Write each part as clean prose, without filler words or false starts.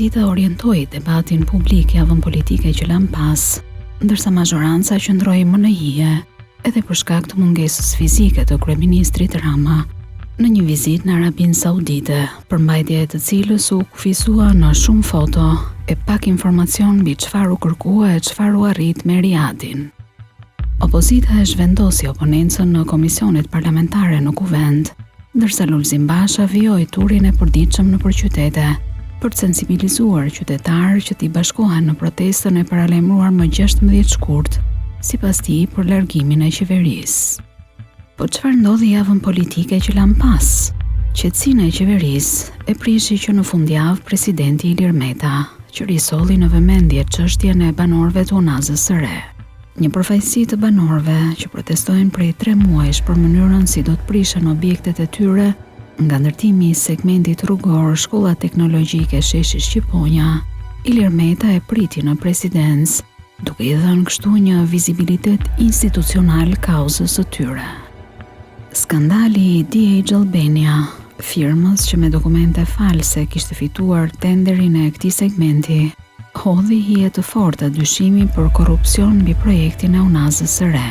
Opozita orientoi debatin publik javën politike që lamë pas, ndërsa mazhoranca qëndroi më në hije, edhe për shkak të mungesës fizike të Kryeministrit Rama në një vizitë në Arabinë Saudite, përmbajtja e të cilës u kufizua në shumë foto e pak informacion mbi çfarë u kërkua e çfarë u arrit me Riyadhin. Opozita e zhvendosi oponencën në komisionet parlamentare në kuvend, ndërsa Lulzim Basha vijoi turin e përditshëm nëpër qytete për të sensibilizuar qytetarë që t'i bashkohen në protestën e paralajmëruar më 16 shkurt, sipas tij për largimin e qeverisë. Po çfarë ndodhi javën politike që lam pas? Qetësinë e qeverisë e prishi që në fundjavë presidenti Ilir Meta, që risolli në vëmendje çështjen e banorëve të unazës së re. Një përfaqësi të banorëve që protestojnë prej 3 muajsh për mënyrën si do të prishen objektet e tyre, nga ndërtimi i segmentit rrugor, shkolla teknologjike sheshi Shqiponja, Ilir Meta e priti në presidencë, duke i dhënë kështu një vizibilitet institucional kauzës së tyre. Skandali i DH Albania, firmës që me dokumente false kishte fituar tenderin e këtij segmenti, hodhi hije të forta dyshimi për korrupsion mbi projektin e unazës së re.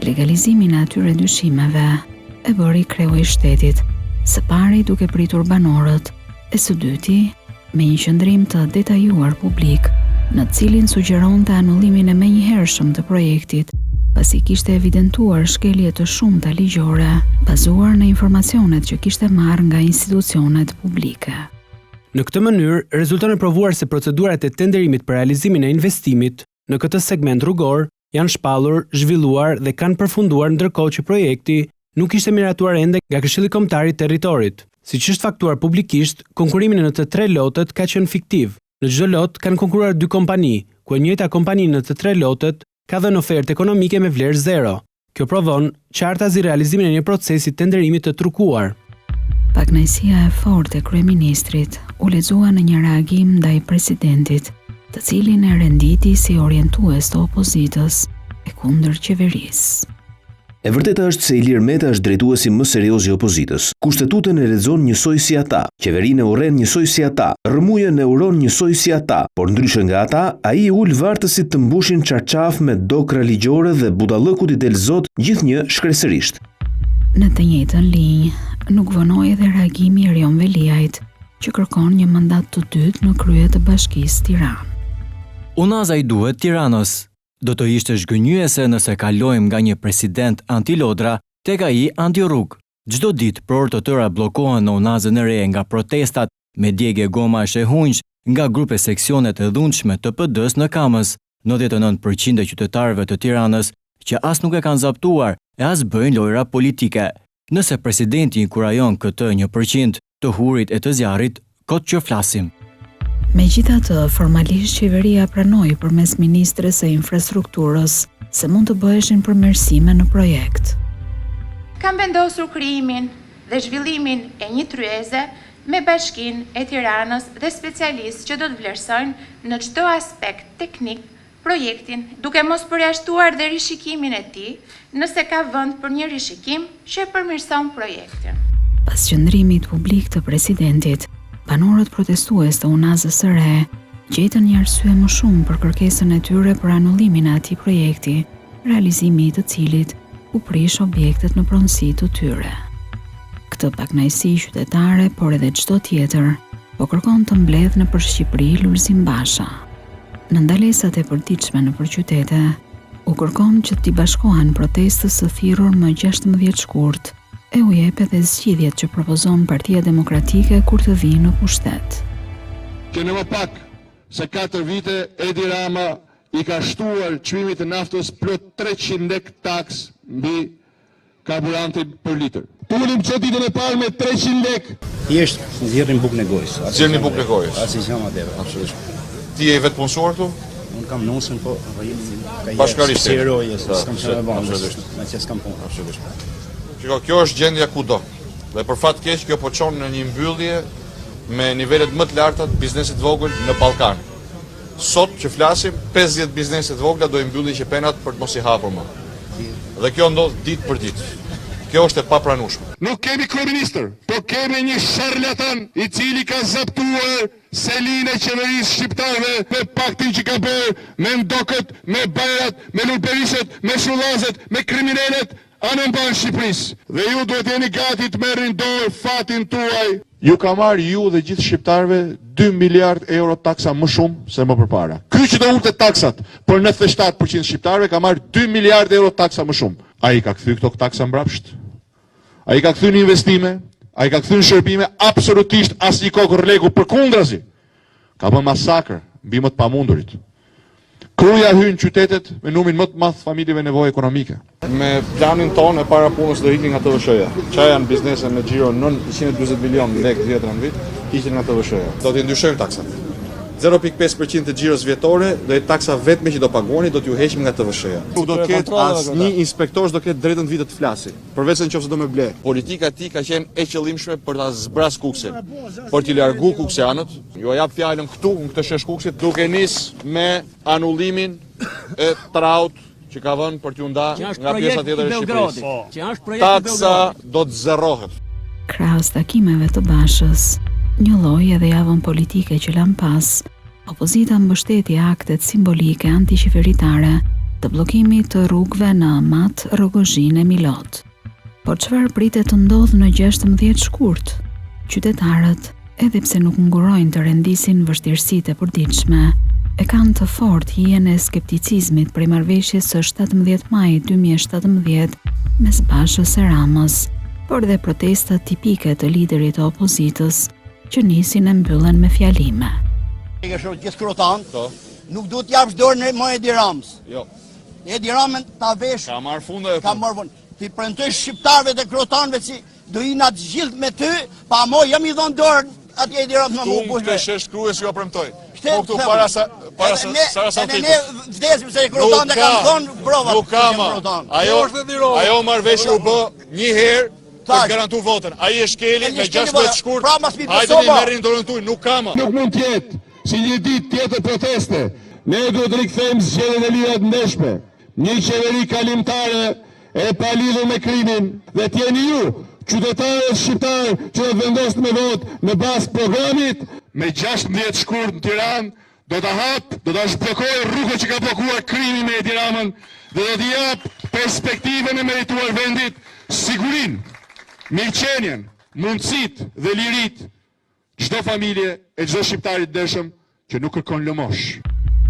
Legalizimin e atyre dyshimeve e bëri kreu i shtetit, së pari duke pritur banorët, e së dyti me një qëndrim të detajuar publik, në cilin sugjeronte anullimin e menjëhershëm të projektit, pasi kishte evidentuar shkelje të shumta ligjore, bazuar në informacionet që kishte marrë nga institucionet publike. Në këtë mënyrë, rezulton e provuar se procedurat e tenderimit për realizimin e investimit në këtë segment rrugor janë shpallur, zhvilluar dhe kanë përfunduar ndërkohë që projekti nuk ishte miratuar ende nga Këshilli Kombëtar i Territorit. Siç është faktuar publikisht, konkurrimi në të 3 lotet ka qenë fiktiv. Në çdo lot kanë konkuruar 2 kompani, ku e njëjta kompani në të 3 lotet ka dhënë ofertë ekonomike me vlerë zero. Kjo provon qartazi realizimin e një procesi tenderimit të trukuar. Pakënaqësia e fortë e kryeministrit u lexua në një reagim ndaj presidentit, të cilin e renditi si orientues të opozitës e kundër qeverisë. E vërteta është se Ilir Meta është drejtuesi më serioz i opozitës. Kushtetutën e lexon njësoj si ata, qeverinë e urren njësoj si ata, rrëmujën e uron njësoj si ata, por ndryshe nga ata, ai ul vartësit të mbushin çarçaf me dokra ligjore dhe budallëkut i del zot gjithnjë shkresërisht. Në të njëjtën linjë, nuk vonoi edhe reagimi i Rion Veliajt, që kërkon një mandat të dytë në krye të Bashkisë Tiranë. Unaza i duhet Tiranës. Do të ishte zhgënjyese nëse kalojmë nga një president anti-lodra tek ai anti-rrugë. Çdo ditë prorë të tëra bllokohen në Unazën e re nga protestat me djegje gomash e hunq nga grupe seksionet e dhunshme të PD-s në Kamës. 99% e qytetarëve të Tiranës që as nuk e kanë zaptuar e as bëjnë lojra politike. Nëse presidenti inkurajon këtë 1% të hurit e të zjarrit, kot që flasim. Megjithatë, formalisht qeveria pranoi përmes ministres së infrastrukturës se mund të bëheshin përmirësime në projekt. Kam vendosur krijimin dhe zhvillimin e një tryeze me Bashkinë e Tiranës dhe specialistë që do të vlerësojnë në çdo aspekt teknik projektin, duke mos përjashtuar dhe rishikimin e tij, nëse ka vend për një rishikim që përmirëson projektin. Pas qëndrimit publik të presidentit, banorët protestues të unazës së re gjetën një arsye më shumë për kërkesën e tyre për anullimin e atij projekti, realizimi i të cilit u prish objektet në pronësi të tyre. Këtë pakënaqësi qytetare, por edhe çdo tjetër, po kërkon të mbledh nëpër Shqipëri Lulzim Basha. Në ndalesat e përditshme nëpër qytete, u kërkon që t'i bashkohen protestës së thirrur më 16 shkurt, e u jep edhe zgjidhjet që propozon Partia Demokratike kur të vijë në pushtet. Që në më pak se 4 vite Edi Rama i ka shtuar çmimit të naftës plot 300 lek taks mbi karburantin për litër. Punim çdo ditën e parë me 300 lek. Thjesht nxjerrin bukën e gojës. Nxjerrin bukën e gojës. Asnjë gjë më tepër. Absolutisht. Ti je vetë punësuar këtu? Unë kam nusën, po bashkarisht. S'kam çfarë bën. Me që s'kam punë. Absolutisht. Shiko, kjo është gjendja kudo. Dhe për fat keq kjo po çon në një mbyllje me nivelet më të larta të biznesit vogël në Ballkan. Sot që flasim, 50 bizneset vogla do i mbylli qepenat për të mos i hapur më. Dhe kjo ndodh ditë për ditë. Kjo është e papranueshme. Nuk kemi kryeministër, por kemi një sharlatan I cili ka zaptuar selinë e qeverisë shqiptare me paktin që ka bërë me ndokët, me bajrat, me lulperishet, me shullazet, me kriminalet anë mbanë Shqipërisë. Dhe ju duhet jeni gati të merrin dorë fatin tuaj. Ju ka marrë ju dhe gjithë shqiptarëve 2 miliard euro taksa më shumë se më përpara. Ky që do ulte taksat për 97% shqiptarëve ka marrë 2 miliard euro taksa më shumë. Ai ka kthy këto taksa mbrapsht? Ai ka kthy në investime? Ai ka kthy në shërbime? Absolutisht asnjë kokë rregu, përkundrazi. Ka bën masakër mbi më të pamundurit. Kruja hyn qytetet me numrin më të madh familjeve nevojë ekonomike. Me planin tonë e para punës do ikin nga TVSH-ja. Çfarë janë biznese me xhiro 940 milion lekë vjetra në vit, ikin nga TVSH-ja. Do t'i ndryshojmë taksat. 0.5% të xhiros vjetore do jetë taksa vetme që do paguani, do t'ju heqim nga TVSH-ja. Nuk do ketë asnjë inspektor do ketë drejtën vitë të flasë. Përveç se nëse do më ble. Politika e tij ka qenë e qëllimshme për ta zbras kuksin, për t'i largu kuksianët. Ju jap fjalën këtu, në këtë shesh kuksit, duke nis me anullimin e traut që ka vënë për t'ju nda nga pjesa tjetër e Shqipërisë. Taksa do të zerrohet. Krahas takimeve të Bashës, njëlloi edhe javën politike që lan pas, opozita mbështeti aktet simbolike antiqeveritare të bllokimit të rrugëve në Mat, Rrogozhin e Milot. Por çfarë pritet të ndodhë në 16 shkurt? Qytetarët, edhe pse nuk ngurojnë të rendisin vështirësitë e përditshme, e kanë të fortë hijen e skepticizmit prej marrëveshjes së 17 maj 2017 mes Bashës e Ramës, por dhe protestat tipike të liderit të opozitës që nisin e mbyllen me fjalime. Ke shoh gjithë krotant, nuk duhet t'japsh dorën më Edi Ramës. Jo. Edi Ramën ta vesh. Ka marrë fund ajo. Ka marrë fund. Ti premtoj shqiptarëve dhe krotanëve si do jina të gjithë me ty, pa mo jam I dhënë dorën atij Edi Ramës më bush. Këtu shesh kryes ju premtoj. Po këtu para sa ne vdesim se krotanët kanë dhënë prova. Nuk ka. Ajo marrëveshje u bë një herë për garantu votën. Ai e shkeli me 16 shkurt. Hajde ne merrin dorën tuaj, nuk ka më. Nuk mund të jetë si një ditë tjetër proteste. Ne duhet të rikthejmë zgjedhjen e lira të ndeshme. Një qeveri kalimtare e palidhur me krimin dhe t'jeni ju, qytetarët shqiptarë që do të vendosni me votë në bazë programit me 16 shkurt në Tiranë, do ta hap, do ta zblokojë rrugën që ka bllokuar krimi me Edi Ramën dhe do t'i jap perspektivën e merituar vendit, sigurinë, mirëqenien, mundësit dhe lirit çdo familje e çdo shqiptarit dëshëm që nuk kërkon lëmosh.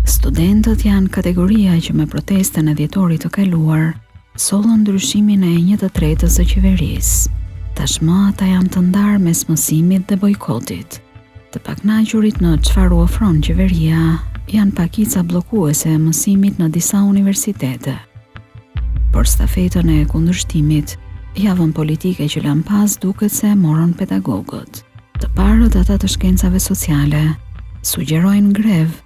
Studentët janë kategoria që me protestën e dhjetorit të kaluar sollën ndryshimin e 1/3 së qeverisë. Tashmë ata janë të ndarë mes mësimit dhe bojkotit. Të pakënaqurit në çfarë u ofron qeveria janë pakica bllokuese e mësimit në disa universitete. Por stafetën e kundërshtimit, javën politike që lan pas duket se morën pedagogët. Të parët ata të shkencave sociale sugjerojnë grevë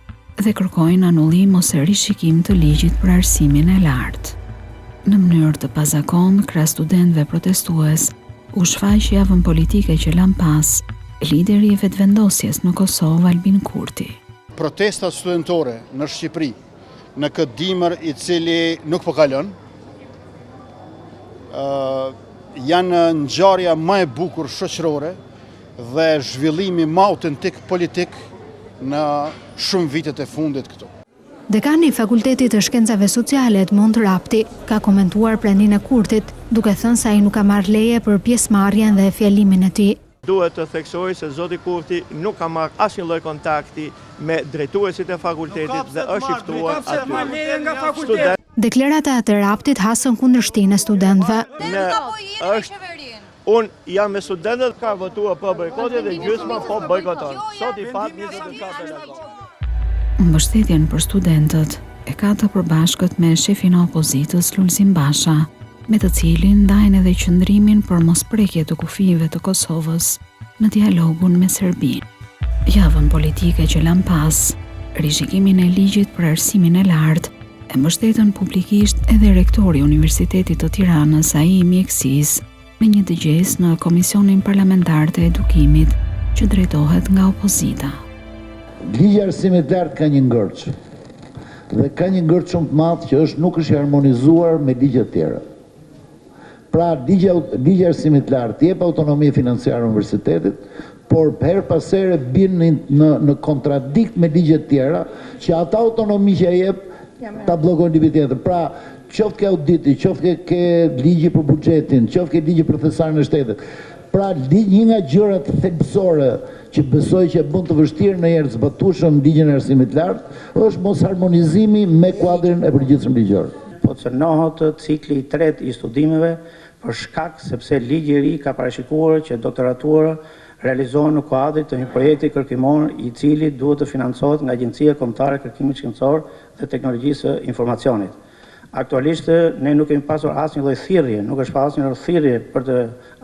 dhe kërkojnë anullim ose rishikim të ligjit për arsimin e lartë. Në mënyrë të pazakontë, krah studentëve protestues, u shfaq javën politike që lan pas lideri I vetëvendosjes në Kosovë Albin Kurti. Protestat studentore në Shqipëri në këtë dimër I cili nuk po kalon, janë ngjarja më e bukur shoqërore dhe zhvillimi më autentik politik në shumë vitet e fundit këtu. Dekani I Fakultetit të Shkencave Sociale Edmond Rapti ka komentuar praninë e Kurtit, duke thënë se ai nuk ka marrë leje për pjesëmarrjen dhe fjalimin e tij. Duhet të theksoj se zoti Kurti nuk ka marrë asnjë lloj kontakti me drejtuesit e fakultetit dhe është I ftuar aty. Deklarata e Raptit hasën kundërshtinë e studentëve. Unë jam me studentët, ka votuar për bojkotin dhe gjysma po bojkoton. Sot I fat 24 agost. Mbështetjen për studentët e ka të përbashkët me shefin e opozitës Lulzim Basha, me të cilin ndajnë edhe qëndrimin për mosprekje të kufive të Kosovës në dialogun me Serbinë. Javën politike që lan pas, rishikimin e ligjit për arsimin e lartë, e mbështetën publikisht edhe rektori I Universitetit të Tiranës, ai I mjekësisë, me një dëgjes në Komisionin Parlamentar të Edukimit që drejtohet nga opozita. Ligji I arsimit lartë ka një ngërç dhe ka një ngërç shumë të madh që nuk është I harmonizuar me ligjet tjera. Pra, ligji arsimit lartë jep autonomi financiare universitetit, por her pas here bin në kontradikt me ligjet tjera, që ata autonomi që jep ta bllokojnë ligjet tjetër. Pra, qoftë ke auditi, qoftë ke ligji për buxhetin, qoftë ke ligji për thesarin e shtetit. Pra, një nga gjërat thelbësore që besoj që mund të vështirë në herë zbatueshëm ligjin e arsimit lartë, është mos harmonizimi me kuadrin e përgjithshëm ligjor. Funksionohet cikli i tretë i studimeve për shkak sepse ligji i ri ka parashikuar që doktoratura realizohen në kuadrin të një projekti kërkimor i cili duhet të financohet nga Agjencia Kombëtare e Kërkimit Shkencor dhe Teknologjisë së Informacionit. Aktualisht ne nuk kemi pasur asnjë lloj thirrje, nuk është pasur asnjë thirrje për të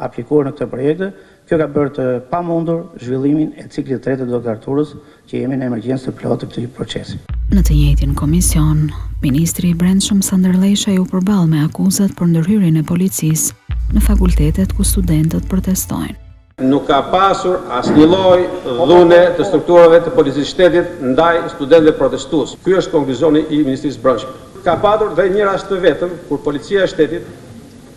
aplikuar në këtë projekt. Kjo ka bërë të pamundur zhvillimin e ciklit të tretë të doktoraturës, që jemi në emergjencë të plotë të këtij procesi. Në të njëjtin komision, ministri i Brendshëm Sanderlesha u përball me akuzat për ndërhyrjen e policisë në fakultetet ku studentët protestojnë. Nuk ka pasur asnjë lloj dhune të strukturave të policisë shtetit ndaj studentëve protestues. Ky është konkluzioni i Ministrisë së Brendshme. Ka patur dhe një rast të vetëm kur policia e shtetit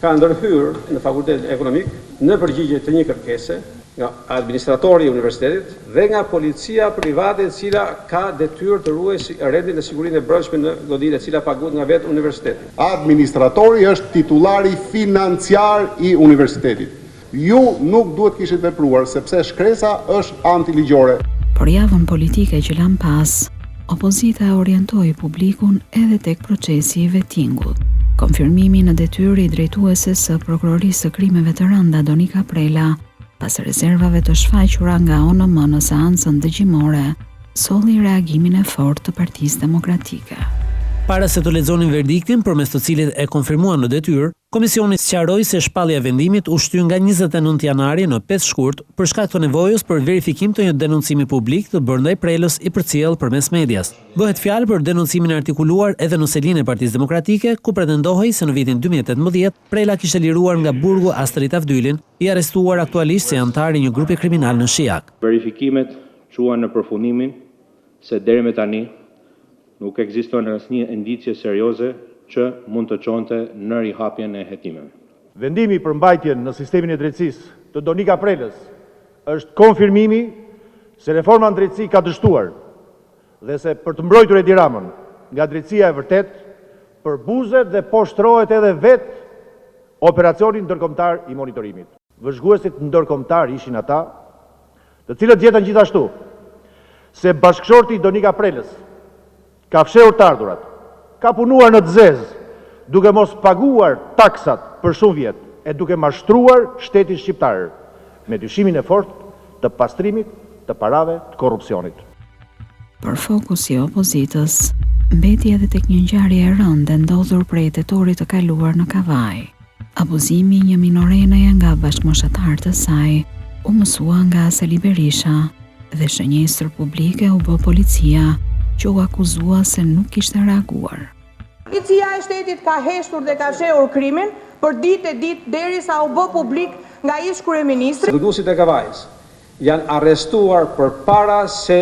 ka ndërhyrë në fakultetin ekonomik në përgjigje të një kërkese nga administratori i universitetit dhe nga policia private e cila ka detyrë të ruajë rendin e sigurinë e brendshme në godinë e cila paguhet nga vetë universiteti. Administratori është titullari financiar i universitetit. Ju nuk duhet kishit vepruar sepse shkresa është antiligjore. Por javën politike që lan pas, Opozita orientoi publikun edhe tek procesi i vettingut. Konfirmimi në detyrë i drejtueses së prokurorisë së krimeve të rënda Donika Prela, pas rezervave të shfaqura nga ONM në seancën dëgjimore, solli reagimin e fortë të Partisë Demokratike. Para se të lexonin verdiktin, përmes të cilit e konfirmuan në detyrë, komisioni sqaroi se shpallja e vendimit u shty nga 29 janari në 5 shkurt për shkak të nevojës për verifikim të një denoncimi publik të bërë ndaj Prelës i përcjell përmes medias. Bëhet fjalë për denoncimin e artikuluar edhe në selinë e Partisë Demokratike, ku pretendohej se në vitin 2018 Prela kishte liruar nga burgu Astrit Avdylin, i arrestuar aktualisht si antar i një grupi kriminal në Shijak. Verifikimet quhen në përfundimin se deri me tani nuk ekziston asnjë indicie serioze që mund të çonte në rihapjen e hetimeve. Vendimi për mbajtjen në sistemin e drejtësisë të Donika Prelës është konfirmimi se reforma në drejtësi ka dështuar dhe se për të mbrojtur Edi Ramën nga drejtësia e vërtet, përbuzet dhe poshtrohet edhe vetë operacionin ndërkombëtar i monitorimit. Vëzhguesit ndërkombëtar ishin ata, të cilët gjetën gjithashtu se bashkëshorti Donika Prelës ka fshehur të ardhurat, ka punuar në të zezë, duke mos paguar taksat për shumë vjet e duke mashtruar shtetin shqiptar me dyshimin e fortë të pastrimit të parave të korrupsionit. Për fokusi i opozitës mbeti edhe tek një ngjarje e rëndë ndodhur prej tetorit të kaluar në Kavaj. Abuzimi i një minorenaje nga bashkëmoshatarët e saj u mësua nga Sali Berisha dhe shënjestër publike u bë policia, që u akuzua se nuk kishte reaguar. Policia e shtetit ka heshtur dhe ka fshehur krimin për ditë e ditë derisa u bë publik nga ish kryeministri. Dhunuesit e Kavajës janë arrestuar përpara se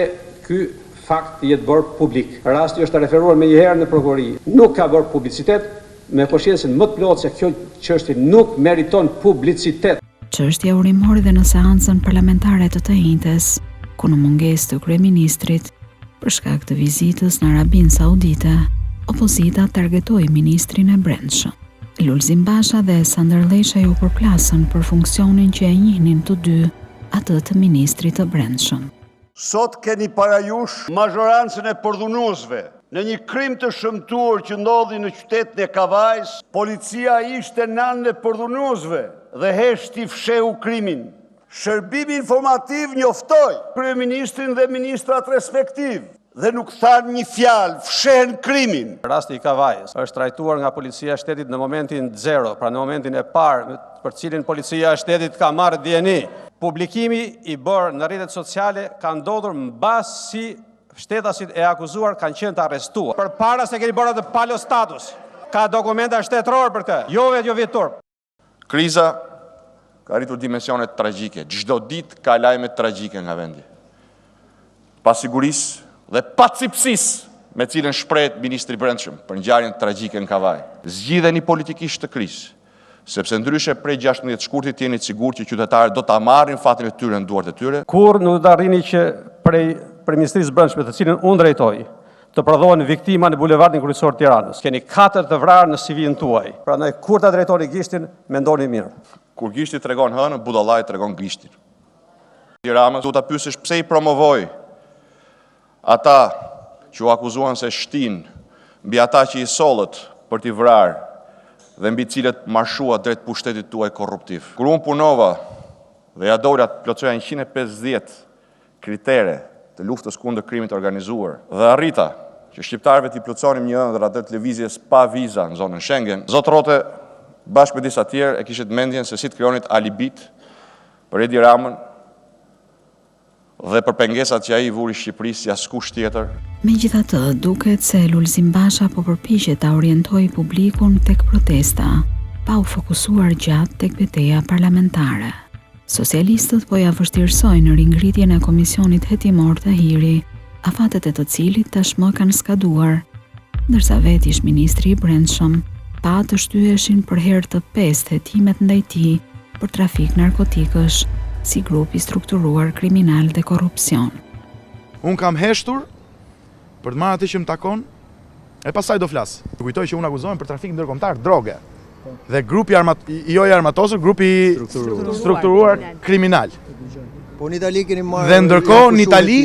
ky fakt jetë bërë publik. Rasti është referuar më një herë në prokurori. Nuk ka bërë publicitet, me koshiencën më të plotë se kjo çështje nuk meriton publicitet. Çështja u rimori dhe në seancën parlamentare të të njëjtës, ku në mungesë të kryeministrit për shkak të vizitës në Arabinë Saudite, opozita targetoi ministrin e Brendshëm. Lulzim Basha dhe Sanderlesha u përplasën për funksionin që e njihnin të dy, atë të ministrit të Brendshëm. Sot keni para jush mazhorancën e përdhunuesve. Në një krim të shëmtuar që ndodhi në qytetin e Kavajës, policia ishte nënë e përdhunuesve dhe heshti fshehu krimin. Shërbimi informativ njoftoi kryeministrin dhe ministrat respektiv dhe nuk thanë një fjalë, fshehen krimin. Rasti i Kavajës është trajtuar nga policia e shtetit në momentin 0, pra në momentin e parë për cilin policia e shtetit ka marrë dieni. Publikimi i bërë në rrjetet sociale ka ndodhur mbasi shtetasit e akuzuar kanë qenë të arrestuar. Përpara se keni bërë atë palo status, ka dokumenta shtetëror për këtë, jo vetë jo vjetur. Kriza ka arritur dimensionet tragjike. Çdo ditë ka lajme tragjike nga vendi. Pasigurisë dhe pacipsisë me cilën shprehet ministri i Brendshëm për ngjarjen tragjike në Kavaj. Zgjidheni politikisht të krizë. sepse ndryshe prej 16 shkurtit jeni të sigurt që qytetarët do ta marrin fatin e tyre në duart e tyre. Kur nuk do të arrini që prej Kryeministrisë Brendshme, të cilën unë drejtoj, të prodhohen viktima në bulevardin kryesor të Tiranës. Keni 4 të vrarë në CV-n tuaj. Prandaj kur ta drejtoni gishtin, mendoni mirë. Kur gishti tregon hënën, budallai tregon gishtin. Ramës, do ta pyesësh pse i promovoi ata që u akuzuan se shtin mbi ata që i sollët për t'i vrarë dhe mbi cilët marshua drejt pushtetit tuaj korruptiv. Kur unë punova dhe ja dola të plotësoja 150 kritere të luftës kundër krimit të organizuar dhe arrita që shqiptarëve t'i plotësonim një ëndër atë lëvizjes pa viza në zonën Schengen, Zot Rote bashkë me disa tjerë e kishit mendjen se si të krijonit alibit për Edi Ramën dhe për pengesat që ai i vuri Shqipërisë si askush tjetër. Megjithatë, duket se Lulzim Basha po përpiqet ta orientojë publikun tek protesta, pa u fokusuar gjatë tek betejë parlamentare. Socialistët po ja vështirësojnë ringritjen e komisionit hetimor të hiri, afatet e të cilit tashmë kanë skaduar, ndërsa vetë ish ministri i Brendshëm pa të shtyheshin për herë të 5 hetimet ndaj tij për trafik narkotikësh, si grup i strukturuar kriminal dhe korrupsion. Unë kam heshtur për të marrë atë që më takon, e pastaj do flas. Kujtoj që unë akuzohem për trafik ndërkombëtar droge. Dhe grupi i armatosur, grupi strukturuar kriminal. Po në Itali keni marrë. Dhe ndërkohë në Itali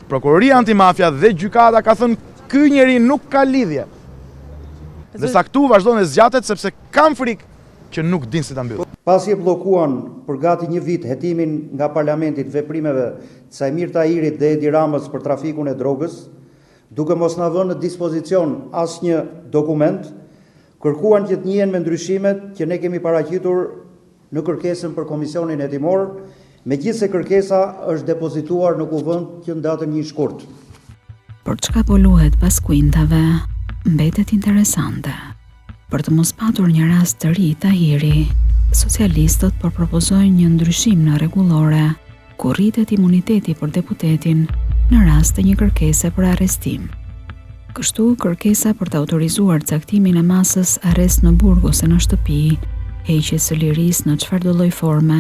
Prokuroria antimafia dhe gjykata ka thënë ky njeri nuk ka lidhje. Ndërsa këtu vazhdon e zgjatet sepse kanë frikë që nuk din se ta mbyll. Pasi e bllokuan për gati një vit hetimin nga parlamentit veprimeve të Sajmir Tahirit dhe Edi Ramës për trafikun e drogës, duke mos na vënë në dispozicion asnjë dokument, kërkuan që të njihen me ndryshimet që ne kemi paraqitur në kërkesën për komisionin hetimor, megjithse kërkesa është depozituar në kuvend që në datën 1 shkurt. Por çka po luhet pas kuintave, mbetet interesante. Për të mos patur një rast të ri Tahiri, socialistët po propozojnë një ndryshim në rregullore, ku rritet imuniteti për deputetin në rast të një kërkese për arrestim. Kështu, kërkesa për të autorizuar caktimin e masës arrest në burg ose në shtëpi, heqjes së lirisë në çfarëdo lloj forme,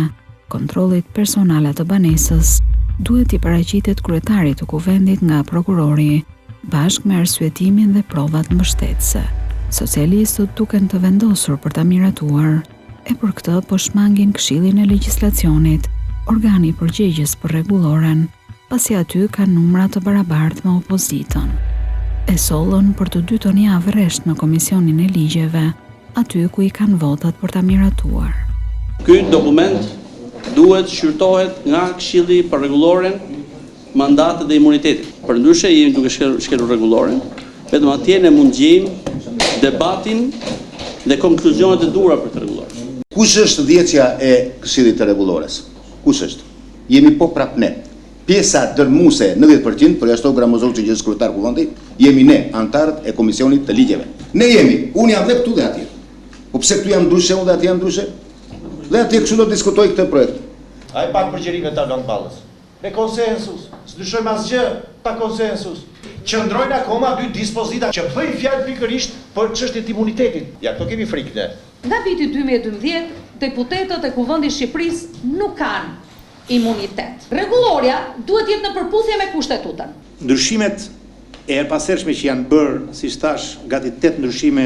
kontrollit personal të banesës, duhet i paraqitet kryetarit të kuvendit nga prokurori, bashkë me arsyetimin dhe provat mbështetëse. Socialistët duken të vendosur për ta miratuar, e për këtë po shmangin Këshillin e Legjislacionit, organi përgjegjës për rregulloren, pasi aty kanë numra të barabartë me opozitën. E sollën për të dytën javë rresht në Komisionin e Ligjeve, aty ku i kanë votat për ta miratuar. Ky dokument duhet shqyrtohet nga Këshilli për rregulloren, mandatet dhe imunitetit. Përndryshe jemi duke shkelur rregulloren, vetëm atje ne mund gjejmë debatin dhe konkluzionet e duhura për të rregulluar. Kush është dhjetësia e Këshillit të Rregullores? Kush është? Jemi po prapë ne. Pjesa dërmuese 90%, për jashtë Gramozov që është kryetar kuvendi, jemi ne, antarët e Komisionit të Ligjeve. Ne jemi, unë jam dhe këtu dhe atje. Po pse këtu jam ndryshe, unë dhe atje jam ndryshe? Dhe atje kështu do diskutoj këtë projekt. Ai pak përgjerive ta Blank Ballës. Me konsensus, s'dyshojmë asgjë pa konsensus. Qëndrojnë akoma 2 dispozita që bëjnë fjalë pikërisht për çështjen e imunitetit. Ja, këto kemi frikë ne. Nga viti 2012, deputetët e Kuvendit të Shqipërisë nuk kanë imunitet. Rregulloria duhet jetë në përputhje me kushtetutën. Ndryshimet e erpashershme që janë bërë, siç thash, gati 8 ndryshime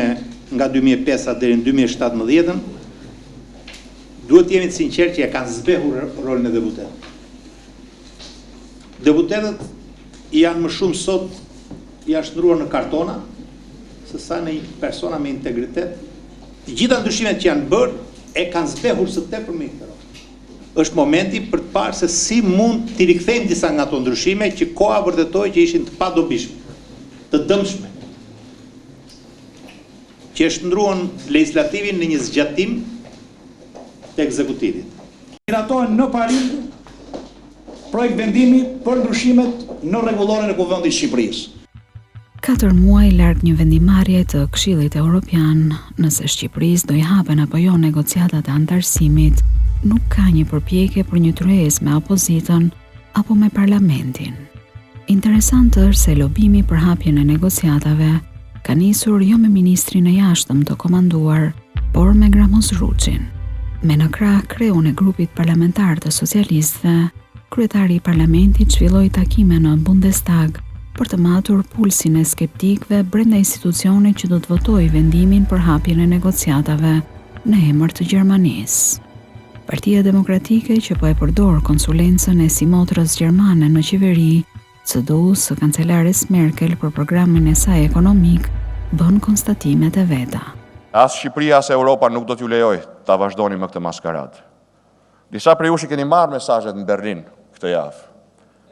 nga 2005 deri në 2017, duhet të jemi të sinqertë që ja kanë zbehur rolin e deputetëve. Deputetët janë më shumë sot jashtë ndruar në kartona, se sa në persona me integritet. Të gjitha ndryshimet që janë bërë e kanë zbehur së tepërmi këtë rol. Është momenti për të parë se si mund t'i rikthejmë disa nga ato ndryshime që koha vërtetoi që ishin të padobishme, të dëmshme, që e shndruan legislativin në një zgjatim të ekzekutivit. Miratohen në parim projekt vendimi për ndryshimet në rregulloren e Kuvendit të Shqipërisë. 4 muaj larg një vendimarrje të Këshillit Evropian, nëse Shqipërisë do i hapen apo jo negociatat e antarësimit, nuk ka një përpjekje për një tryezë me opozitën apo me parlamentin. Interesant është se lobimi për hapjen e negociatave ka nisur jo me ministrin e jashtëm të komanduar, por me gramozrruçin. Me në krah kreun e grupit parlamentar të socialistëve, kryetari i parlamentit zhvilloi takime në Bundestag për të matur pulsin e skeptikëve brenda institucionit që do të votojë vendimin për hapjen e negociatave në emër të Gjermanisë. Partia Demokratike që po e përdor konsulencën e simotrës gjermane në qeveri, CDU-s së kancelares Merkel për programin e saj ekonomik, bën konstatimet e veta. As Shqipëria as Europa nuk do t'ju lejoj ta vazhdoni me këtë maskaradë. Disa prej jush i keni marrë mesazhet në Berlin këtë javë.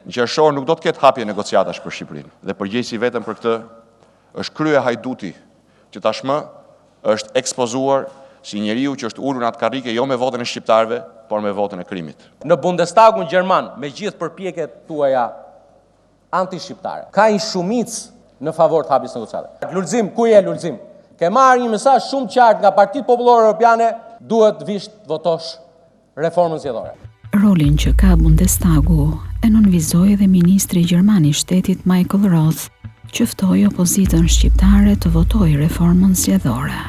Në qershor nuk do të ketë hapje negociatash për Shqipërinë dhe përgjegjësi vetëm për këtë është krye Hajduti, që tashmë është ekspozuar si njeriu që është ulur në atë karrike jo me votën e shqiptarëve, por me votën e krimit. Në Bundestagun gjerman, me gjithë përpjekjet tuaja anti-shqiptare, ka një shumicë në favor të hapjes negociatave. Lulzim, ku je Lulzim? Ke marrë një mesazh shumë qartë nga Partitë Popullore Europiane, duhet vish të votosh reformën zgjedhore. Rolin që ka Bundestagu e nënvizoi dhe ministri gjerman i shtetit Michael Roth, që ftoi opozitën shqiptare të votojë reformën zgjedhore.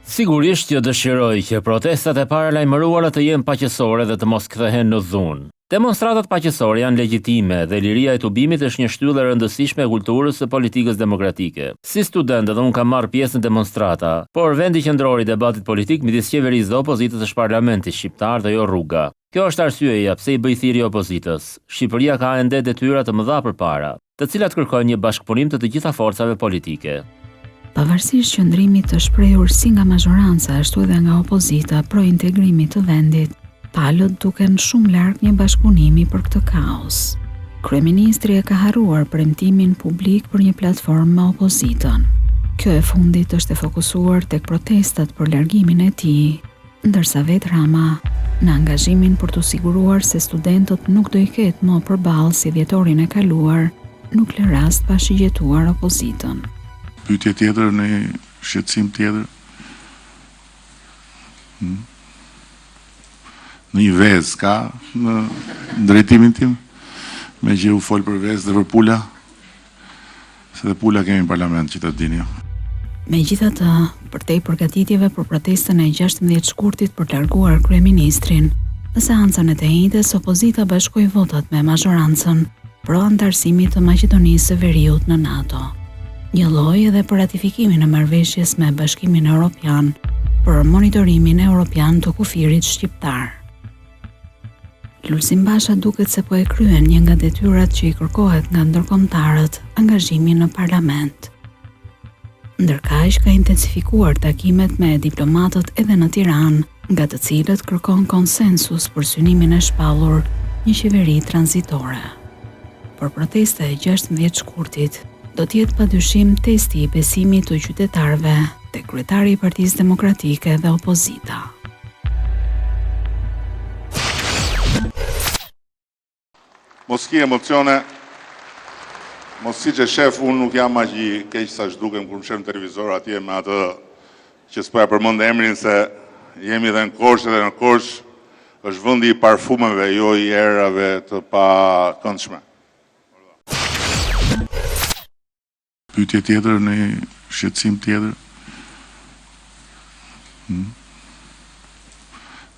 Sigurisht që dëshiroj që protestat e paralajmëruara të jenë paqësore dhe të mos kthehen në dhunë. Demonstratat paqësore janë legjitime dhe liria e tubimit është një shtyllë e rëndësishme e kulturës së politikës demokratike. Si student edhe unë kam marrë pjesë në demonstrata, por vendi qëndror i debatit politik midis qeverisë dhe opozitës është parlamenti shqiptar dhe jo rruga. Kjo është arsyeja pse i bëj thirrje opozitës. Shqipëria ka ende detyra të mëdha përpara, të cilat kërkojnë një bashkëpunim të gjitha forcave politike. Pavarësisht qëndrimit të shprehur si nga mazhoranca ashtu edhe nga opozita pro integrimit të vendit, palët duken shumë larg një bashkëpunimi për këtë kaos. Kryeministri e ka harruar premtimin publik për një platformë me opozitën. Kjo e fundit është e fokusuar tek protestat për largimin e tij, ndërsa vet Rama në angazhimin për të siguruar se studentët nuk do i ketë më përballë si dhjetorin e kaluar, nuk lë rast pa shigjetuar opozitën. Pyetje tjetër, në shqetësim tjetër. Në një vezë ka në drejtimin tim, me që u folë për vezë dhe për pula, se dhe pula kemi në parlament që të dini. Megjithatë, përtej përgatitjeve për protestën e 16 shkurtit për të larguar kryeministrin, në seancën e të njëjtës opozita bashkoi votat me mazhorancën pro antarësimit të Maqedonisë së Veriut në NATO. Një lloj edhe për ratifikimin e marrëveshjes me Bashkimin Evropian për monitorimin evropian të kufirit shqiptar. Lulzim Basha duket se po e kryen një nga detyrat që i kërkohet nga ndërkombëtarët, angazhimin në parlament. Ndërkaq ka intensifikuar takimet me diplomatët edhe në Tiranë, nga të cilët kërkon konsensus për synimin e shpallur një qeveri tranzitore. Për protesta e 16 shkurtit, do t'jetë padyshim testi i besimit të qytetarëve te kryetari i Partisë Demokratike dhe opozita. Mos ki emocione, mos si që shef, unë nuk jam aq i keq sa zhdukem kur më shef në televizor atje me atë që s'poja përmend emrin se jemi dhe në Korçë dhe në Korçë është vendi i parfumeve, jo i erave të pakëndshme. Pyetje tjetër, në shqetësim tjetër.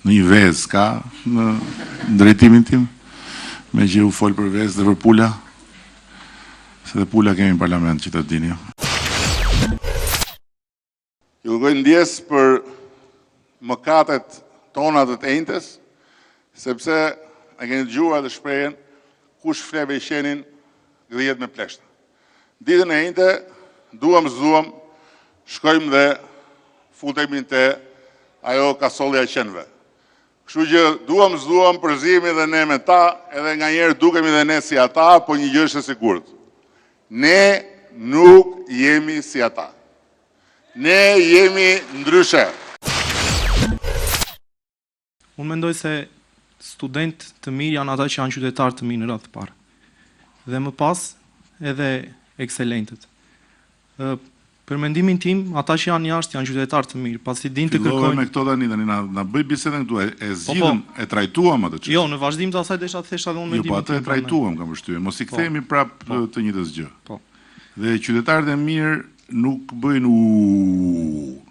Në një vezë ka në drejtimin tim, me që u folë për vezë dhe për pula, se dhe pula kemi në parlament që të dini. Ju lëgoj ndjes për mëkatet tonat të ejntes, sepse e keni dëgjuar dhe shprejen kush fleve i shenin gdhijet me pleshtë. Ditën e ejnte, duam zduam, shkojmë dhe futemi të ajo kasolja qenve. Kështu që duam zduam, përzimi dhe ne me ta, edhe nga njerë dukemi dhe ne si ata, po një gjë është e sigurt. Ne nuk jemi si ata. Ne jemi ndryshe. Unë mendoj se student të mirë janë ata që janë qytetar të mirë në radhë të parë. Dhe më pas edhe ekselentët. Për mendimin tim, ata që janë jashtë janë qytetar të mirë, pasi din të kërkojnë. Fillove me këto tani, na bëj bisedën këtu, e zgjidhëm, e trajtuam atë çështje. Jo, në vazhdim të asaj desha të thesha dhe unë mendimin tim. Jo, po atë e trajtuam, kam përshtypjen. Mos i kthehemi prapë të njëjtës gjë. Po. Dhe qytetarët e mirë nuk bëjnë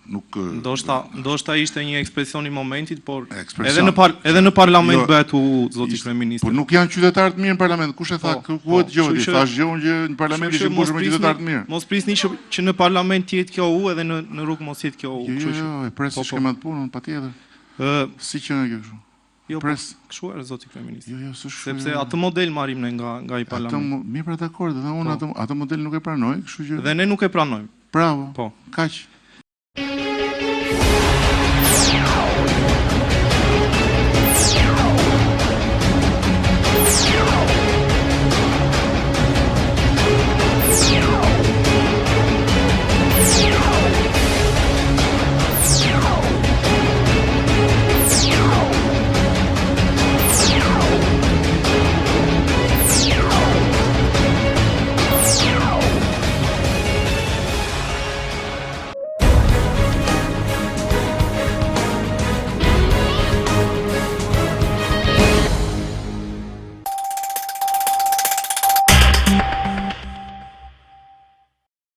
Ndoshta ishte një ekspresion i momentit, por edhe në parlament bëhet zoti kryeministri. Po nuk janë qytetarë të mirë në parlament. Kush e tha? Ku e dëgjoi? Thash gjohën që në parlament ishin mbushur me qytetarë të mirë. Mos prisni që në parlament të jetë kjo edhe në rrugë mos jetë kjo Jo, e pres shkemat punën, patjetër. Si që në kjo kështu? Jo, kështu është zoti kryeministri. Jo, sepse atë model marrim ne nga i parlamenti. Mirë, pra dakord, dhe unë atë model nuk e pranoj, kështu që dhe ne nuk e pranojmë. Bravo. Po. Kaq.